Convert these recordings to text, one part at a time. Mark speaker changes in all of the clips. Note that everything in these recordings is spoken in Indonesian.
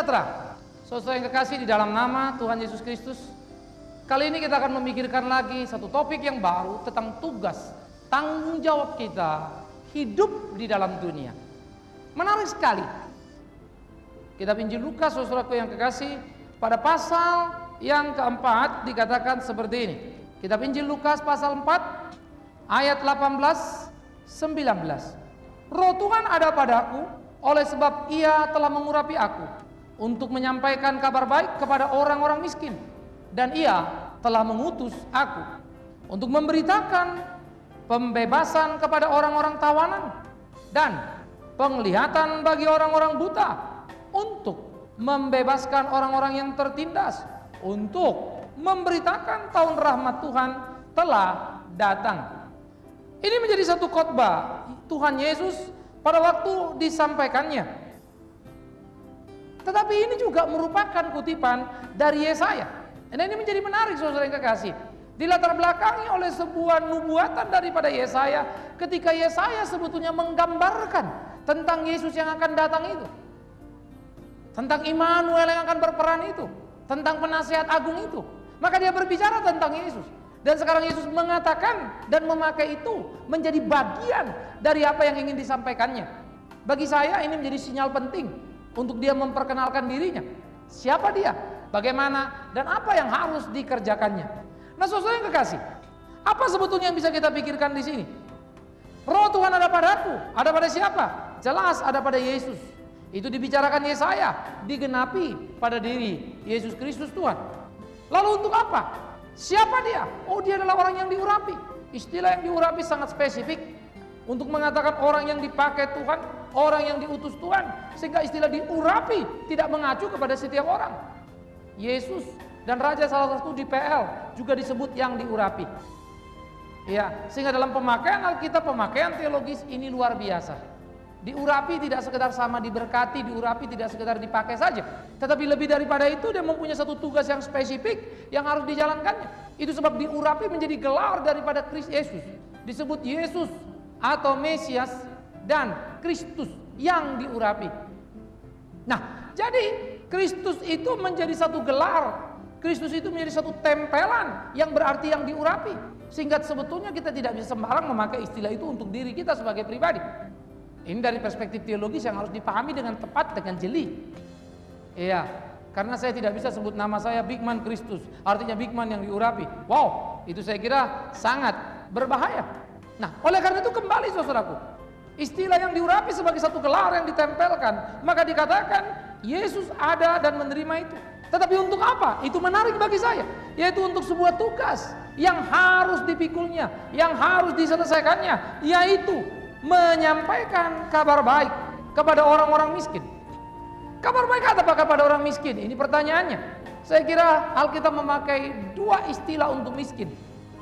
Speaker 1: sejahtera, saudara yang kekasih di dalam nama Tuhan Yesus Kristus. Kali ini kita akan memikirkan lagi satu topik yang baru tentang tugas, tanggung jawab kita hidup di dalam dunia. Menarik sekali. Kita Injil Lukas, saudaraku yang kekasih, pada pasal yang keempat dikatakan seperti ini. Kitab Injil Lukas pasal 4 ayat 18-19. Roh Tuhan ada padaku, oleh sebab Ia telah mengurapi aku untuk menyampaikan kabar baik kepada orang-orang miskin, dan Ia telah mengutus aku untuk memberitakan pembebasan kepada orang-orang tawanan dan penglihatan bagi orang-orang buta, untuk membebaskan orang-orang yang tertindas, untuk memberitakan tahun rahmat Tuhan telah datang. Ini menjadi satu khotbah Tuhan Yesus pada waktu disampaikannya. Tetapi ini juga merupakan kutipan dari Yesaya. Dan ini menjadi menarik, saudara yang kekasih. Dilatar belakangi oleh sebuah nubuatan daripada Yesaya, ketika Yesaya sebetulnya menggambarkan tentang Yesus yang akan datang itu, tentang Immanuel yang akan berperan itu, tentang penasihat agung itu. Maka dia berbicara tentang Yesus. Dan sekarang Yesus mengatakan dan memakai itu menjadi bagian dari apa yang ingin disampaikannya. Bagi saya ini menjadi sinyal penting untuk dia memperkenalkan dirinya. Siapa dia? Bagaimana? Dan apa yang harus dikerjakannya? Nah, saudara yang kekasih, apa sebetulnya yang bisa kita pikirkan di sini? Roh Tuhan ada padaku. Ada pada siapa? Jelas ada pada Yesus. Itu dibicarakan Yesaya, digenapi pada diri Yesus Kristus Tuhan. Lalu untuk apa? Siapa dia? Oh, dia adalah orang yang diurapi. Istilah yang diurapi sangat spesifik untuk mengatakan orang yang dipakai Tuhan, orang yang diutus Tuhan. Sehingga istilah diurapi tidak mengacu kepada setiap orang. Yesus dan Raja salah satu di PL juga disebut yang diurapi. Ya, sehingga dalam pemakaian Alkitab, pemakaian teologis ini luar biasa. Diurapi tidak sekedar sama diberkati, diurapi tidak sekedar dipakai saja, tetapi lebih daripada itu dia mempunyai satu tugas yang spesifik yang harus dijalankannya. Itu sebab diurapi menjadi gelar daripada Kristus Yesus. Disebut Yesus atau Mesias dan Kristus yang diurapi. Nah, jadi Kristus itu menjadi satu gelar, Kristus itu menjadi satu tempelan yang berarti yang diurapi. Sehingga sebetulnya kita tidak bisa sembarang memakai istilah itu untuk diri kita sebagai pribadi. Ini dari perspektif teologis yang harus dipahami dengan tepat, dengan jeli. Iya, karena saya tidak bisa sebut nama saya Bigman Kristus, artinya Bigman yang diurapi. Wow, itu saya kira sangat berbahaya. Nah, oleh karena itu kembali saudaraku, istilah yang diurapi sebagai satu gelar yang ditempelkan, maka dikatakan Yesus ada dan menerima itu. Tetapi untuk apa? Itu menarik bagi saya, yaitu untuk sebuah tugas yang harus dipikulnya, yang harus diselesaikannya, yaitu menyampaikan kabar baik kepada orang-orang miskin. Kabar baik apa kepada orang miskin? Ini pertanyaannya. Saya kira Alkitab memakai dua istilah untuk miskin.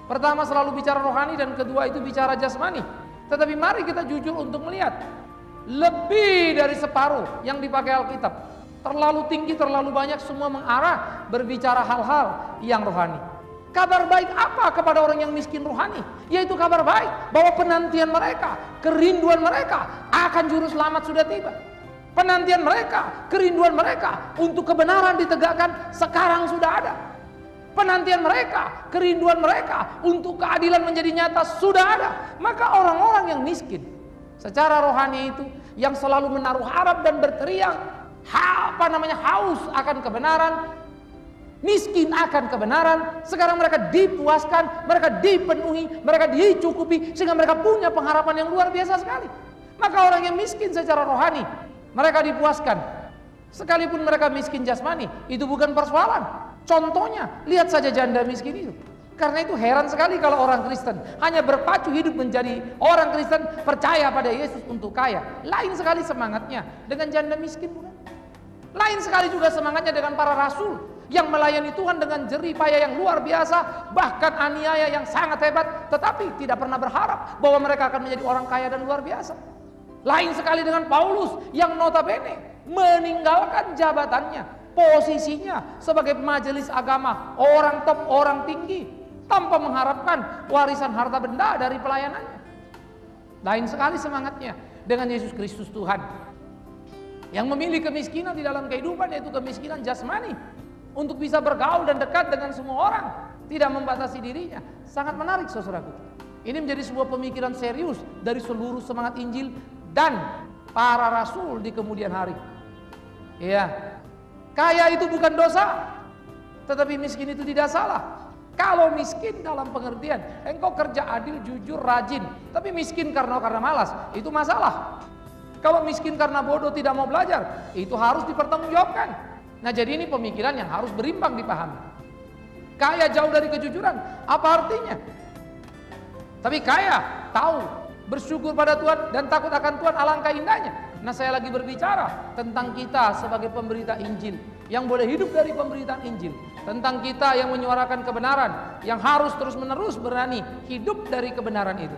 Speaker 1: Pertama selalu bicara rohani dan kedua itu bicara jasmani. Tetapi mari kita jujur untuk melihat, lebih dari separuh yang dipakai Alkitab, terlalu tinggi, terlalu banyak, semua mengarah berbicara hal-hal yang rohani. Kabar baik apa kepada orang yang miskin rohani? Yaitu kabar baik bahwa penantian mereka, kerinduan mereka akan juru selamat sudah tiba. Penantian mereka, kerinduan mereka untuk kebenaran ditegakkan sekarang sudah ada. Penantian mereka, kerinduan mereka untuk keadilan menjadi nyata sudah ada. Maka orang-orang yang miskin secara rohani itu yang selalu menaruh harap dan berteriak haus akan kebenaran, miskin akan kebenaran, sekarang mereka dipuaskan, mereka dipenuhi, mereka dicukupi, sehingga mereka punya pengharapan yang luar biasa sekali. Maka orang yang miskin secara rohani, mereka dipuaskan. Sekalipun mereka miskin jasmani, itu bukan persoalan. Contohnya, lihat saja janda miskin itu. Karena itu heran sekali kalau orang Kristen hanya berpacu hidup menjadi orang Kristen, percaya pada Yesus untuk kaya. Lain sekali semangatnya dengan janda miskin, bukan? Lain sekali juga semangatnya dengan para rasul yang melayani Tuhan dengan jerih payah yang luar biasa, bahkan aniaya yang sangat hebat, tetapi tidak pernah berharap bahwa mereka akan menjadi orang kaya dan luar biasa. Lain sekali dengan Paulus yang notabene meninggalkan jabatannya, posisinya sebagai majelis agama, orang top, orang tinggi, tanpa mengharapkan warisan harta benda dari pelayanannya. Lain sekali semangatnya dengan Yesus Kristus Tuhan. Yang memilih kemiskinan di dalam kehidupan, yaitu kemiskinan jasmani, untuk bisa bergaul dan dekat dengan semua orang, tidak membatasi dirinya. Sangat menarik saudaraku. Ini menjadi sebuah pemikiran serius dari seluruh semangat Injil dan para rasul di kemudian hari. Ya, kaya itu bukan dosa, tetapi miskin itu tidak salah. Kalau miskin dalam pengertian engkau kerja adil, jujur, rajin, tapi miskin karena malas, itu masalah. Kalau miskin karena bodoh, tidak mau belajar, itu harus dipertanggungjawabkan. Nah, jadi ini pemikiran yang harus berimbang dipahami. Kaya jauh dari kejujuran, apa artinya? Tapi kaya, tahu, bersyukur pada Tuhan dan takut akan Tuhan, alangkah indahnya. Nah, saya lagi berbicara tentang kita sebagai pemberita Injil yang boleh hidup dari pemberitaan Injil, tentang kita yang menyuarakan kebenaran, yang harus terus-menerus berani hidup dari kebenaran itu.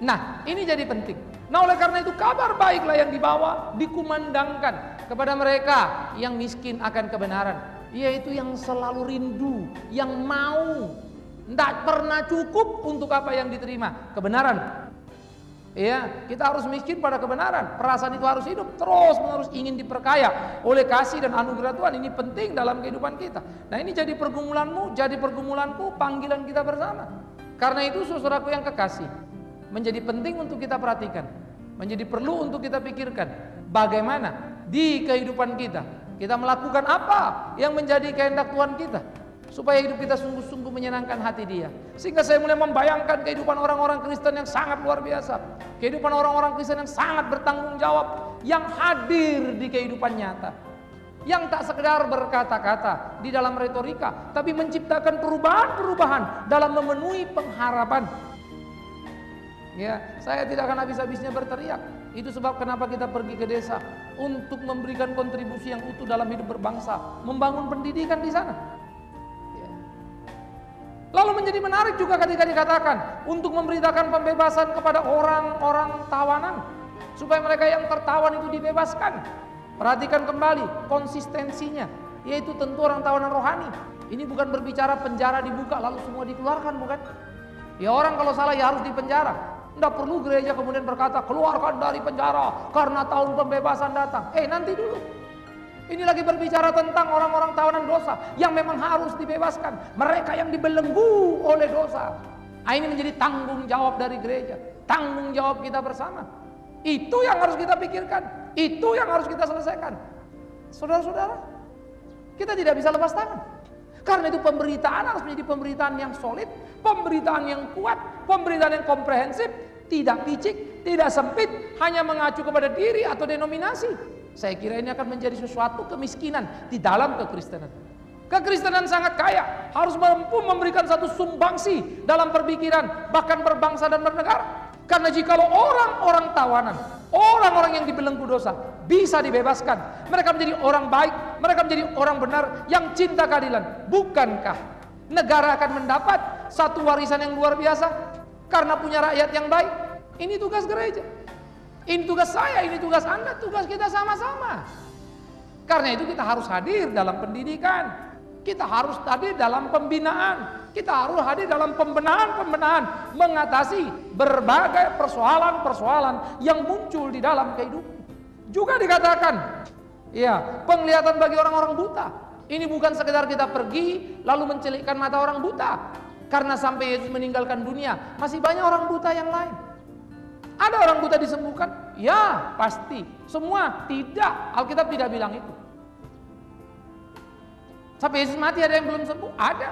Speaker 1: Nah, ini jadi penting. Nah, oleh karena itu kabar baiklah yang dibawa, dikumandangkan kepada mereka yang miskin akan kebenaran, yaitu yang selalu rindu, yang mau, tidak pernah cukup untuk apa yang diterima, kebenaran. Ya, kita harus miskin pada kebenaran. Perasaan itu harus hidup terus menerus, ingin diperkaya oleh kasih dan anugerah Tuhan. Ini penting dalam kehidupan kita. Nah, ini jadi pergumulanmu, jadi pergumulanku, panggilan kita bersama. Karena itu saudaraku yang kekasih, menjadi penting untuk kita perhatikan, menjadi perlu untuk kita pikirkan, bagaimana di kehidupan kita melakukan apa yang menjadi kehendak Tuhan kita, supaya hidup kita sungguh-sungguh menyenangkan hati Dia. Sehingga saya mulai membayangkan kehidupan orang-orang Kristen yang sangat luar biasa, kehidupan orang-orang Kristen yang sangat bertanggung jawab, yang hadir di kehidupan nyata, yang tak sekedar berkata-kata di dalam retorika, tapi menciptakan perubahan-perubahan dalam memenuhi pengharapan. Ya, saya tidak akan habis-habisnya berteriak. Itu sebab kenapa kita pergi ke desa, untuk memberikan kontribusi yang utuh dalam hidup berbangsa, membangun pendidikan di sana. Ya. Lalu menjadi menarik juga ketika dikatakan untuk memberitakan pembebasan kepada orang-orang tawanan, supaya mereka yang tertawan itu dibebaskan. Perhatikan kembali konsistensinya, yaitu tentu orang tawanan rohani. Ini bukan berbicara penjara dibuka lalu semua dikeluarkan, bukan? Ya, orang kalau salah ya harus dipenjara. Tidak perlu gereja kemudian berkata keluarkan dari penjara karena tahun pembebasan datang. Nanti dulu. Ini lagi berbicara tentang orang-orang tawanan dosa yang memang harus dibebaskan. Mereka yang dibelenggu oleh dosa. Ini menjadi tanggung jawab dari gereja, tanggung jawab kita bersama. Itu yang harus kita pikirkan, itu yang harus kita selesaikan. Saudara-saudara, kita tidak bisa lepas tangan. Karena itu pemberitaan harus menjadi pemberitaan yang solid, pemberitaan yang kuat, pemberitaan yang komprehensif, tidak picik, tidak sempit, hanya mengacu kepada diri atau denominasi. Saya kira ini akan menjadi sesuatu kemiskinan di dalam kekristenan. Kekristenan sangat kaya, harus mampu memberikan satu sumbangsi dalam perpikiran, bahkan berbangsa dan bernegara. Karena jikalau orang-orang tawanan, orang-orang yang dibelenggu dosa bisa dibebaskan, mereka menjadi orang baik, mereka menjadi orang benar yang cinta keadilan, bukankah negara akan mendapat satu warisan yang luar biasa karena punya rakyat yang baik? Ini tugas gereja, ini tugas saya, ini tugas Anda, tugas kita sama-sama. Karena itu kita harus hadir dalam pendidikan, kita harus hadir dalam pembinaan, kita harus hadir dalam pembenahan mengatasi berbagai persoalan-persoalan yang muncul di dalam kehidupan. Juga dikatakan, ya, penglihatan bagi orang-orang buta. Ini bukan sekedar kita pergi lalu mencelikkan mata orang buta. Karena sampai Yesus meninggalkan dunia, masih banyak orang buta yang lain. Ada orang buta disembuhkan? Ya, pasti. Semua tidak. Alkitab tidak bilang itu. Sampai Yesus mati ada yang belum sembuh? Ada.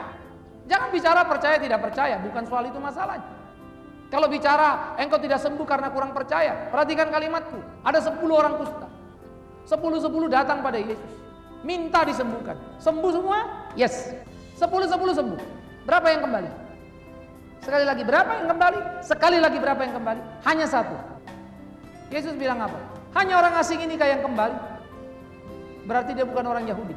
Speaker 1: Jangan bicara percaya tidak percaya, bukan soal itu masalahnya. Kalau bicara engkau tidak sembuh karena kurang percaya, perhatikan kalimatku. Ada 10 orang kusta, 10 datang pada Yesus, minta disembuhkan. Sembuh semua? Yes. 10 sembuh. Berapa yang kembali? Sekali lagi berapa yang kembali? Sekali lagi berapa yang kembali? Hanya 1. Yesus bilang apa? Hanya orang asing ini yang kembali. Berarti dia bukan orang Yahudi.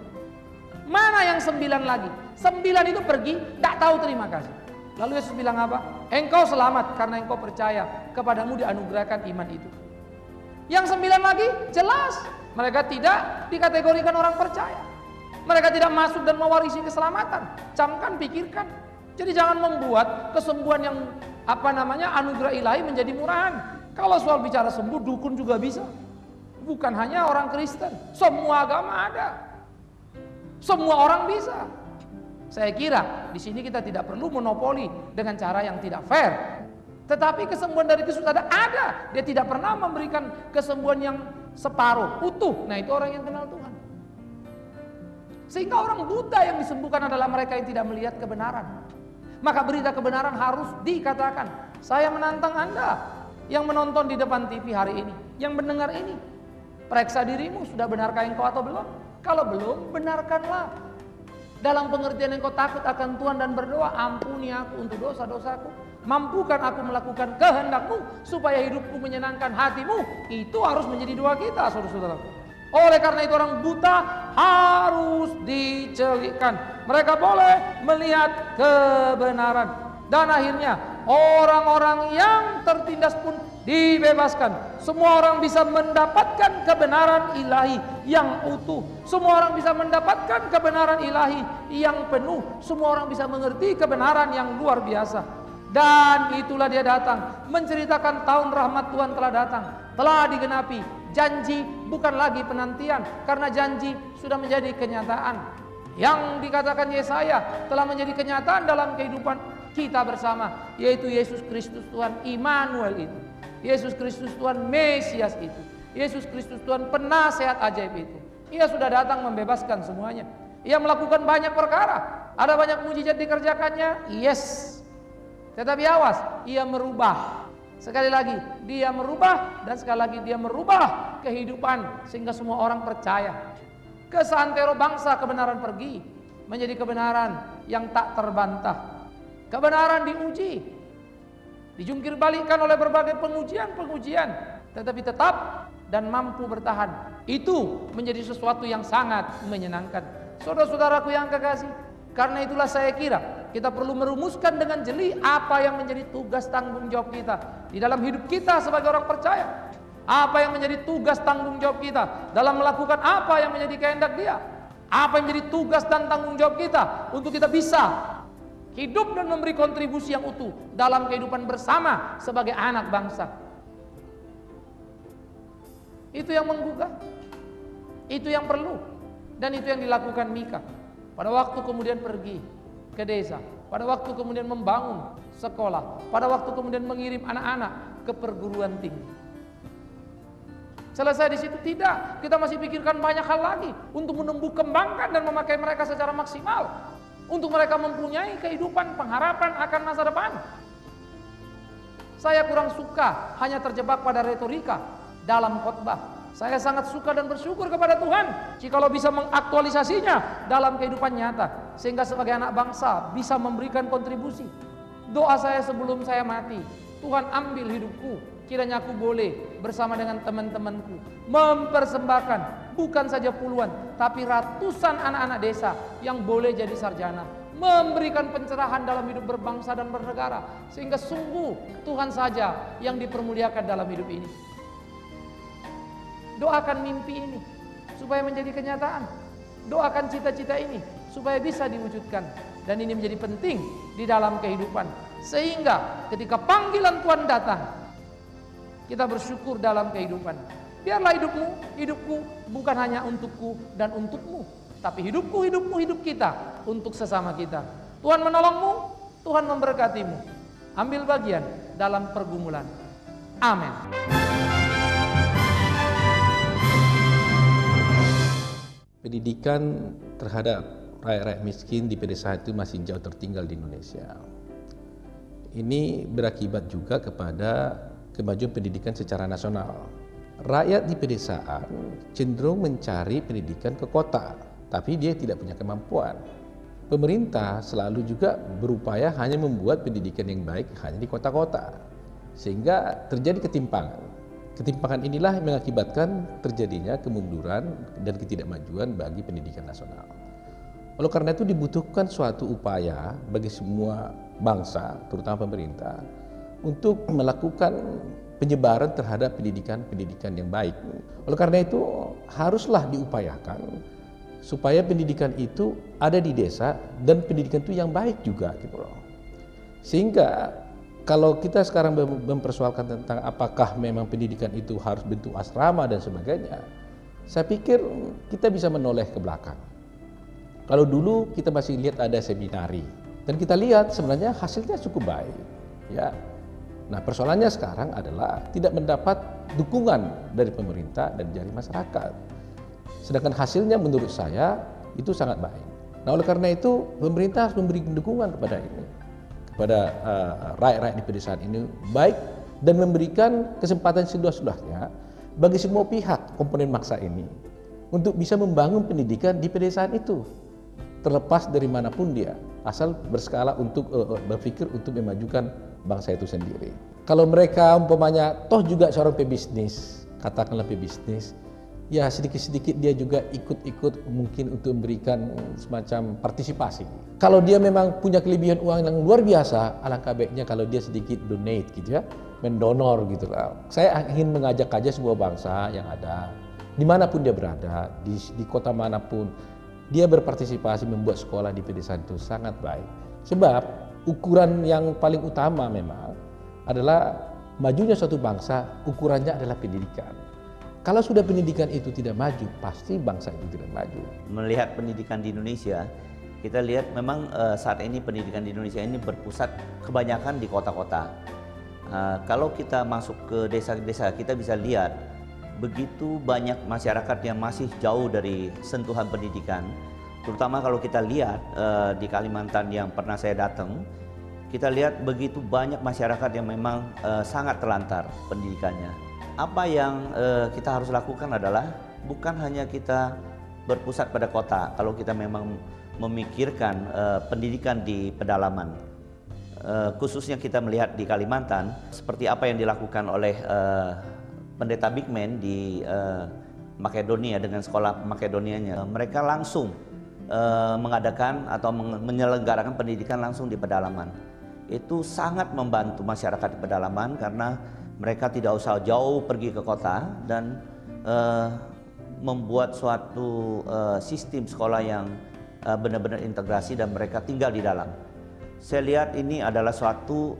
Speaker 1: Mana yang 9 lagi? 9 itu pergi, tak tahu terima kasih. Lalu Yesus bilang apa? Engkau selamat karena engkau percaya, kepadamu dianugerahkan iman itu. Yang 9 lagi jelas mereka tidak dikategorikan orang percaya. Mereka tidak masuk dan mewarisi keselamatan. Camkan, pikirkan. Jadi jangan membuat kesembuhan yang anugerah ilahi menjadi murahan. Kalau soal bicara sembuh, dukun juga bisa. Bukan hanya orang Kristen, semua agama ada. Semua orang bisa. Saya kira di sini kita tidak perlu monopoli dengan cara yang tidak fair. Tetapi kesembuhan dari Kristus ada. Dia tidak pernah memberikan kesembuhan yang separuh, utuh. Nah, itu orang yang kenal Tuhan. Sehingga orang buta yang disembuhkan adalah mereka yang tidak melihat kebenaran. Maka berita kebenaran harus dikatakan. Saya menantang Anda yang menonton di depan TV hari ini, yang mendengar ini. Periksa dirimu, sudah benarkah engkau atau belum? Kalau belum, benarkanlah. Dalam pengertian engkau takut akan Tuhan dan berdoa, ampuni aku untuk dosa-dosaku. Mampukan aku melakukan kehendak-Mu supaya hidupku menyenangkan hati-Mu. Itu harus menjadi doa kita, saudara-saudara. Oleh karena itu orang buta harus dicelikkan. Mereka boleh melihat kebenaran. Dan akhirnya orang-orang yang tertindas pun dibebaskan. Semua orang bisa mendapatkan kebenaran ilahi yang utuh. Semua orang bisa mendapatkan kebenaran ilahi yang penuh. Semua orang bisa mengerti kebenaran yang luar biasa. Dan itulah dia datang menceritakan tahun rahmat Tuhan telah datang, telah digenapi. Janji bukan lagi penantian, karena janji sudah menjadi kenyataan. Yang dikatakan Yesaya telah menjadi kenyataan dalam kehidupan kita bersama, yaitu Yesus Kristus Tuhan Immanuel itu. Yesus Kristus Tuhan Mesias itu. Yesus Kristus Tuhan penasehat ajaib itu. Ia sudah datang membebaskan semuanya. Ia melakukan banyak perkara. Ada banyak mujizat dikerjakannya. Yes. Tetapi awas, ia merubah. Sekali lagi, dia merubah, dan sekali lagi dia merubah kehidupan sehingga semua orang percaya. Ke seantero bangsa kebenaran pergi menjadi kebenaran yang tak terbantah. Kebenaran diuji, dijungkir balikkan oleh berbagai pengujian-pengujian, tetapi tetap dan mampu bertahan. Itu menjadi sesuatu yang sangat menyenangkan. Saudara-saudaraku yang kekasih, karena itulah saya kira kita perlu merumuskan dengan jeli apa yang menjadi tugas tanggung jawab kita di dalam hidup kita sebagai orang percaya. Apa yang menjadi tugas tanggung jawab kita dalam melakukan apa yang menjadi kehendak Dia. Apa yang menjadi tugas dan tanggung jawab kita untuk kita bisa hidup dan memberi kontribusi yang utuh dalam kehidupan bersama sebagai anak bangsa. Itu yang menggugah, itu yang perlu, dan itu yang dilakukan Mika. Pada waktu kemudian pergi ke desa, pada waktu kemudian membangun sekolah, pada waktu kemudian mengirim anak-anak ke perguruan tinggi. Selesai di situ? Tidak. Kita masih pikirkan banyak hal lagi untuk menumbuh kembangkan dan memakai mereka secara maksimal, untuk mereka mempunyai kehidupan pengharapan akan masa depan. Saya kurang suka hanya terjebak pada retorika dalam khotbah. Saya sangat suka dan bersyukur kepada Tuhan jikalau bisa mengaktualisasinya dalam kehidupan nyata, sehingga sebagai anak bangsa bisa memberikan kontribusi. Doa saya sebelum saya mati, Tuhan ambil hidupku, kiranya aku boleh bersama dengan teman-temanku mempersembahkan bukan saja puluhan, tapi ratusan anak-anak desa yang boleh jadi sarjana, memberikan pencerahan dalam hidup berbangsa dan bernegara, sehingga sungguh Tuhan saja yang dipermuliakan dalam hidup ini. Doakan mimpi ini supaya menjadi kenyataan. Doakan cita-cita ini supaya bisa diwujudkan. Dan ini menjadi penting di dalam kehidupan, sehingga ketika panggilan Tuhan datang, kita bersyukur dalam kehidupan. Biarlah hidupku bukan hanya untukku dan untukmu, tapi hidup kita untuk sesama kita. Tuhan menolongmu, Tuhan memberkatimu. Ambil bagian dalam pergumulan. Amin.
Speaker 2: Pendidikan terhadap rakyat-rakyat miskin di pedesaan itu masih jauh tertinggal di Indonesia. Ini berakibat juga kepada kemajuan pendidikan secara nasional. Rakyat di pedesaan cenderung mencari pendidikan ke kota, tapi dia tidak punya kemampuan. Pemerintah selalu juga berupaya hanya membuat pendidikan yang baik hanya di kota-kota, sehingga terjadi ketimpangan. Ketimpangan inilah yang mengakibatkan terjadinya kemunduran dan ketidakmajuan bagi pendidikan nasional. Oleh karena itu dibutuhkan suatu upaya bagi semua bangsa, terutama pemerintah, untuk melakukan penyebaran terhadap pendidikan yang baik. Oleh karena itu haruslah diupayakan supaya pendidikan itu ada di desa dan pendidikan itu yang baik juga, gitu loh. Sehingga Kalau kita sekarang mempersoalkan tentang apakah memang pendidikan itu harus bentuk asrama dan sebagainya, saya pikir kita bisa menoleh ke belakang. Kalau dulu kita masih lihat ada seminari, dan kita lihat sebenarnya hasilnya cukup baik. Ya. Nah, persoalannya sekarang adalah tidak mendapat dukungan dari pemerintah dan dari masyarakat. Sedangkan hasilnya menurut saya itu sangat baik. Nah, oleh karena itu pemerintah harus memberi dukungan kepada ini, kepada rakyat-rakyat di pedesaan ini, baik, dan memberikan kesempatan seluas-luasnya bagi semua pihak komponen bangsa ini untuk bisa membangun pendidikan di pedesaan itu, terlepas dari manapun dia, asal berskala untuk berpikir untuk memajukan bangsa itu sendiri. Kalau mereka umpamanya toh juga seorang pebisnis, katakanlah pebisnis, ya sedikit-sedikit dia juga ikut-ikut mungkin untuk memberikan semacam partisipasi. Kalau dia memang punya kelebihan uang yang luar biasa, alangkah baiknya kalau dia sedikit donate gitu ya, mendonor gitu lah. Saya ingin mengajak aja sebuah bangsa yang ada, dimanapun dia berada, di kota manapun, dia berpartisipasi membuat sekolah di pedesaan itu sangat baik. Sebab ukuran yang paling utama memang adalah majunya suatu bangsa, ukurannya adalah pendidikan. Kalau sudah pendidikan itu tidak maju, pasti bangsa itu tidak maju.
Speaker 3: Melihat pendidikan di Indonesia, kita lihat memang saat ini pendidikan di Indonesia ini berpusat kebanyakan di kota-kota. Kalau kita masuk ke desa-desa, kita bisa lihat begitu banyak masyarakat yang masih jauh dari sentuhan pendidikan. Terutama kalau kita lihat di Kalimantan yang pernah saya datang, kita lihat begitu banyak masyarakat yang memang sangat terlantar pendidikannya. Apa yang kita harus lakukan adalah bukan hanya kita berpusat pada kota. Kalau kita memang memikirkan pendidikan di pedalaman, khususnya kita melihat di Kalimantan, seperti apa yang dilakukan oleh Pendeta Bigman di Makedonia dengan sekolah Makedonianya, mereka langsung mengadakan atau menyelenggarakan pendidikan langsung di pedalaman. Itu sangat membantu masyarakat di pedalaman karena mereka tidak usah jauh pergi ke kota dan membuat suatu sistem sekolah yang benar-benar integrasi dan mereka tinggal di dalam. Saya lihat ini adalah suatu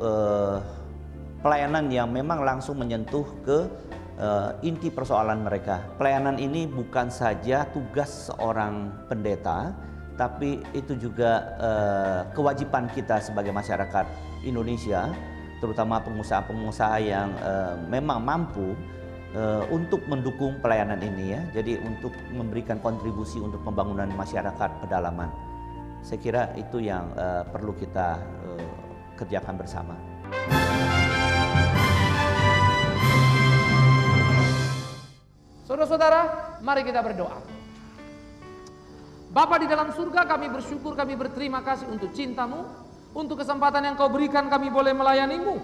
Speaker 3: pelayanan yang memang langsung menyentuh ke inti persoalan mereka. Pelayanan ini bukan saja tugas seorang pendeta, tapi itu juga kewajiban kita sebagai masyarakat Indonesia, terutama pengusaha-pengusaha yang memang mampu untuk mendukung pelayanan ini ya. Jadi untuk memberikan kontribusi untuk pembangunan masyarakat pedalaman. Saya kira itu yang perlu kita kerjakan bersama.
Speaker 1: Saudara-saudara, mari kita berdoa. Bapa di dalam surga, kami bersyukur, kami berterima kasih untuk cinta-Mu, untuk kesempatan yang Kau berikan kami boleh melayani-Mu.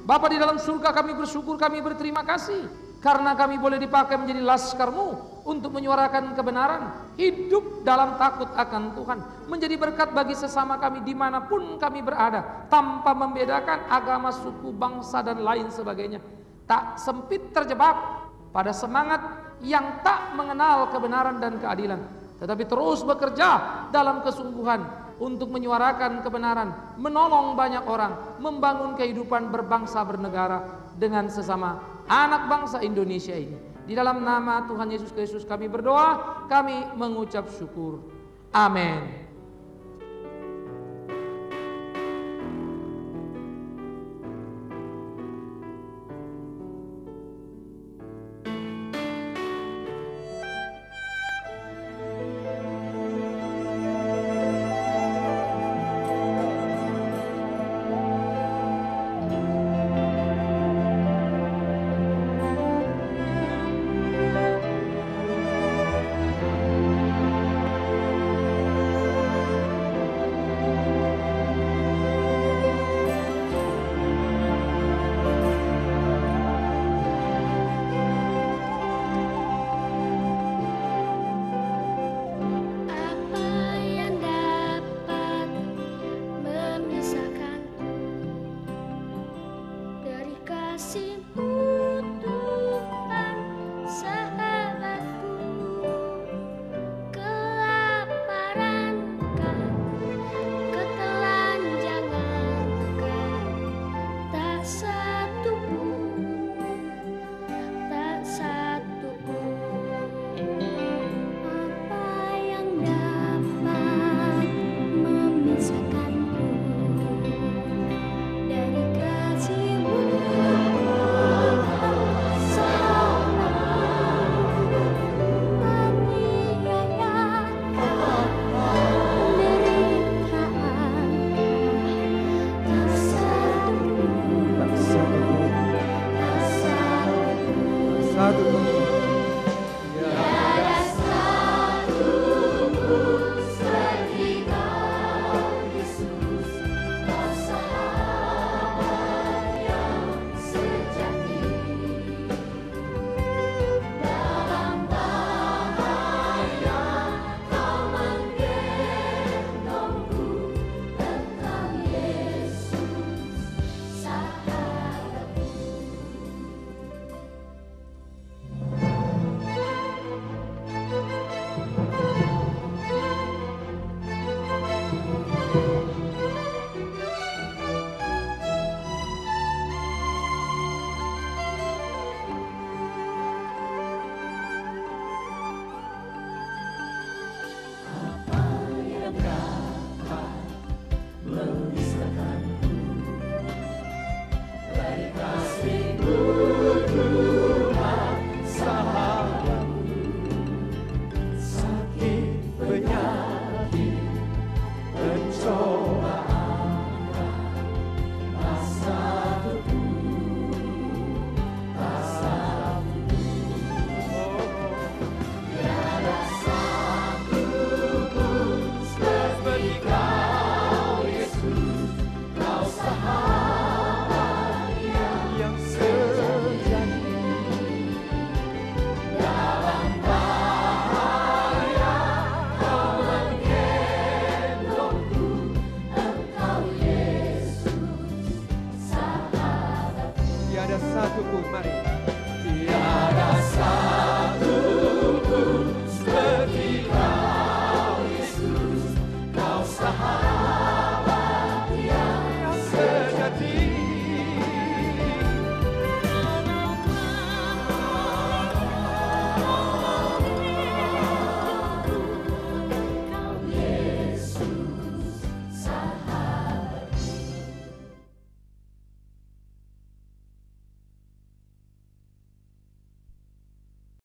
Speaker 1: Bapa di dalam surga, kami bersyukur, kami berterima kasih karena kami boleh dipakai menjadi laskar-Mu untuk menyuarakan kebenaran, hidup dalam takut akan Tuhan, menjadi berkat bagi sesama kami dimanapun kami berada, tanpa membedakan agama, suku, bangsa, dan lain sebagainya. Tak sempit terjebak pada semangat yang tak mengenal kebenaran dan keadilan, tetapi terus bekerja dalam kesungguhan untuk menyuarakan kebenaran, menolong banyak orang, membangun kehidupan berbangsa bernegara dengan sesama anak bangsa Indonesia ini. Di dalam nama Tuhan Yesus Kristus kami berdoa, kami mengucap syukur. Amin.